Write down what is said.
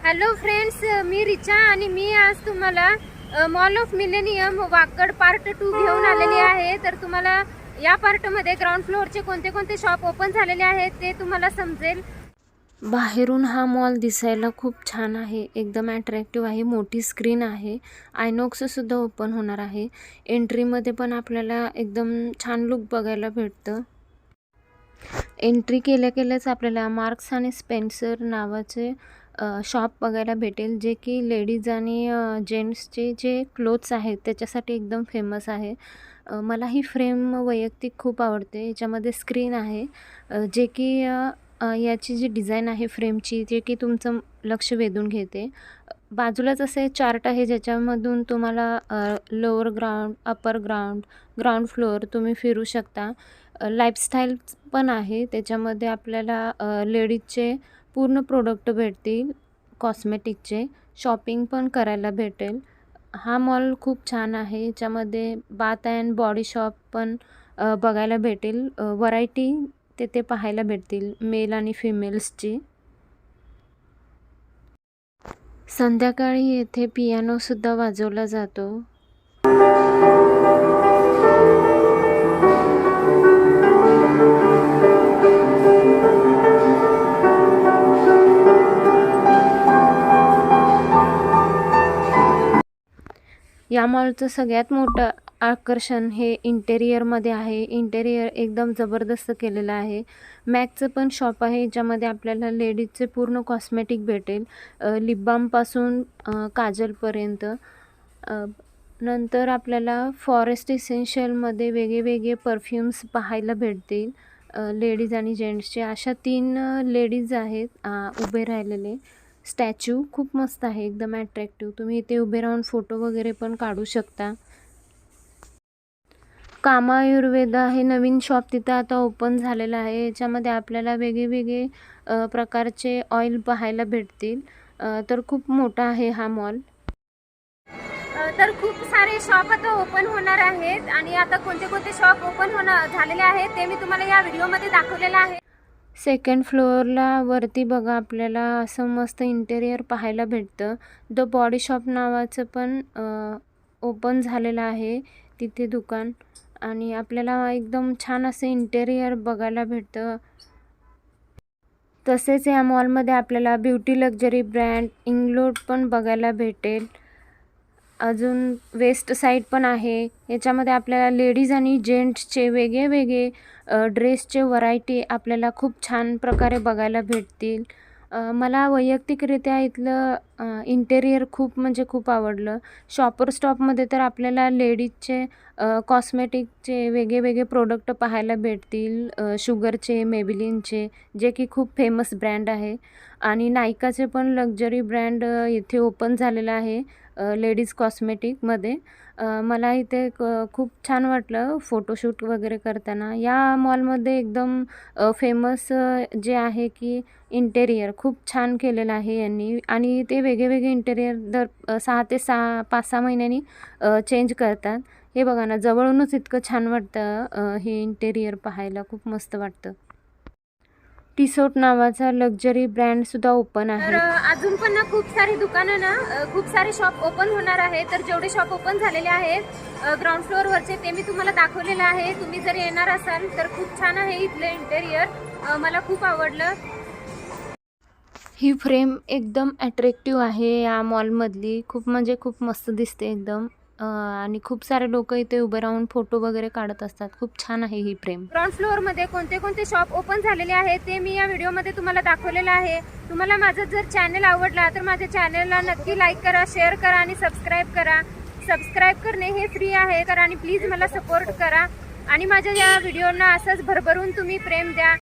Hello friends, मी रिचा आणि मी आज तुम्हाला mall of millennium Wakad part 2 घेऊन आलेली आहे। तर तुम्हाला या पार्टमध्ये ग्राउंड फ्लोअरचे कोणते कोणते शॉप ओपन झालेले आहेत ते तुम्हाला समजेल। बाहेरून हा मॉल दिसायला खूप छान आहे, एकदम अट्रॅक्टिव्ह आहे, मोठी स्क्रीन आहे, आयनॉक्ससुद्धा ओपन होणार आहे। एंट्रीमध्ये पण आपल्याला एकदम छान लुक बघायला भेटतं। एंट्री केल्याच आपल्याला मार्क्स आणि स्पेन्सर नावाचे शॉप बघायला भेटेल, जे की लेडीज आणि जेंट्सचे जे क्लोथ्स आहेत त्याच्यासाठी एकदम फेमस आहे। मला ही फ्रेम वैयक्तिक खूप आवडते। याच्यामध्ये स्क्रीन आहे, जे की याची जी डिझाईन आहे फ्रेमची, जे की तुमचं लक्ष वेधून घेते। बाजूलाच असे चार्ट आहे, ज्याच्यामधून तुम्हाला lower ground, upper ground, ground floor तुम्ही फिरू शकता। लाईफस्टाईल पण आहे, त्याच्यामध्ये आपल्याला लेडीजचे पूर्ण प्रोडक्ट भेटतील, कॉस्मेटिकचे शॉपिंग पण करायला भेटेल। हा मॉल खूप छान आहे। याच्यामध्ये बाथ अँड बॉडी शॉप पण बघायला भेटेल, व्हरायटी तेथे पाहायला भेटतील मेल आणि फिमेल्सची। संध्याकाळी येथे पियानोसुद्धा वाजवला जातो। या मॉलचं सगळ्यात मोठं आकर्षण हे इंटेरियरमध्ये आहे। इंटेरियर एकदम जबरदस्त केलेलं आहे। मॅकचं पण शॉप आहे, ज्यामध्ये आपल्याला लेडीजचे पूर्ण कॉस्मेटिक भेटेल, लिप बामपासून काजलपर्यंत। नंतर आपल्याला फॉरेस्ट इसेन्शियलमध्ये वेगळे परफ्यूम्स पाहायला भेटतील, लेडीज आणि जेंट्सचे। अशा 3 लेडीज आहेत उभे राहिलेले। स्टॅच्यू खूप मस्त आहे, एकदम अट्रॅक्टिव्ह। तुम्ही इथे उभे राहून फोटो वगैरे पण काढू शकता। कामा आयुर्वेदा हे नवीन शॉप तिथं आता ओपन झालेलं आहे। याच्यामध्ये आपल्याला वेगळे प्रकारचे ऑइल पाहायला भेटतील। तर खूप मोठा आहे हा मॉल। तर खूप सारे शॉप आता ओपन होणार आहेत आणि आता कोणते कोणते शॉप ओपन झालेले आहेत ते मी तुम्हाला या व्हिडिओमध्ये दाखवलेलं आहे। सेकंड फ्लोअरला वरती बघा, आपल्याला असं मस्त इंटेरियर पाहायला भेटतं। द बॉडी शॉप नावाचं पण ओपन झालेलं आहे तिथे दुकान, आणि आपल्याला एकदम छान असं इंटेरियर बघायला भेटतं। तसेच या मॉलमध्ये आपल्याला ब्युटी लक्झरी ब्रँड इंग्लोड पण बघायला भेटेल। अजून वेस्ट साईड पण आहे। याच्यामध्ये आपल्याला लेडीज आणि जेंट्सचे वेगळे ड्रेसचे व्हरायटी आपल्याला खूप छान प्रकारे बघायला भेटतील। मला वैयक्तिकरित्या इथलं इंटेरियर खूप म्हणजे खूप आवडलं। शॉपर स्टॉपमध्ये तर आपल्याला लेडीजचे कॉस्मेटिकचे वेगळे प्रोडक्ट पाहायला भेटतील, शुगरचे, मेबिलिनचे, जे की खूप फेमस ब्रँड आहे। आणि नायकाचे पण लक्झरी ब्रँड इथे ओपन झालेलं आहे लेडीज कॉस्मेटिकमध्ये। मला इथे खूप छान वाटलं फोटोशूट वगैरे करताना। या मॉलमध्ये एकदम फेमस जे आहे की इंटेरियर खूप छान केलेलं आहे यांनी, आणि ते वेगळे इंटेरियर दर 6 ते 5-6 महिन्यांनी चेंज करतात। हे बघा ना, जवळूनच इतकं छान वाटतं, हे इंटेरियर पाहायला खूप मस्त वाटतं। टिसोट नावाचा लक्झरी ब्रँडसुद्धा ओपन आहे। तर अजून पण ना खूप सारी दुकानं ना, खूप सारे शॉप ओपन होणार आहे। तर जेवढे शॉप ओपन झालेले आहेत ग्राउंड फ्लोअरवरचे ते मी तुम्हाला दाखवलेलं आहे। तुम्ही जर येणार असाल तर खूप छान आहे इथलं इंटेरियर, मला खूप आवडलं। ही फ्रेम एकदम अट्रॅक्टिव्ह आहे या मॉलमधली, खूप म्हणजे खूप मस्त दिसते एकदम। आणि खूप सारे लोक इथे उभे राहून फोटो वगैरे काढत असतात। खूप छान आहे ही फ्रेम। ग्राउंड फ्लोअरमध्ये कोणते कोणते शॉप ओपन झालेले आहेत ते मी या व्हिडिओमध्ये तुम्हाला दाखवलेलं आहे। तुम्हाला माझं जर चॅनल आवडला तर माझ्या चॅनलला नक्की लाईक करा, शेअर करा आणि सबस्क्राईब करा। सबस्क्राईब करणे हे फ्री आहे, आणि प्लीज मला सपोर्ट करा आणि माझ्या या व्हिडिओना असंच भरभरून तुम्ही प्रेम द्या।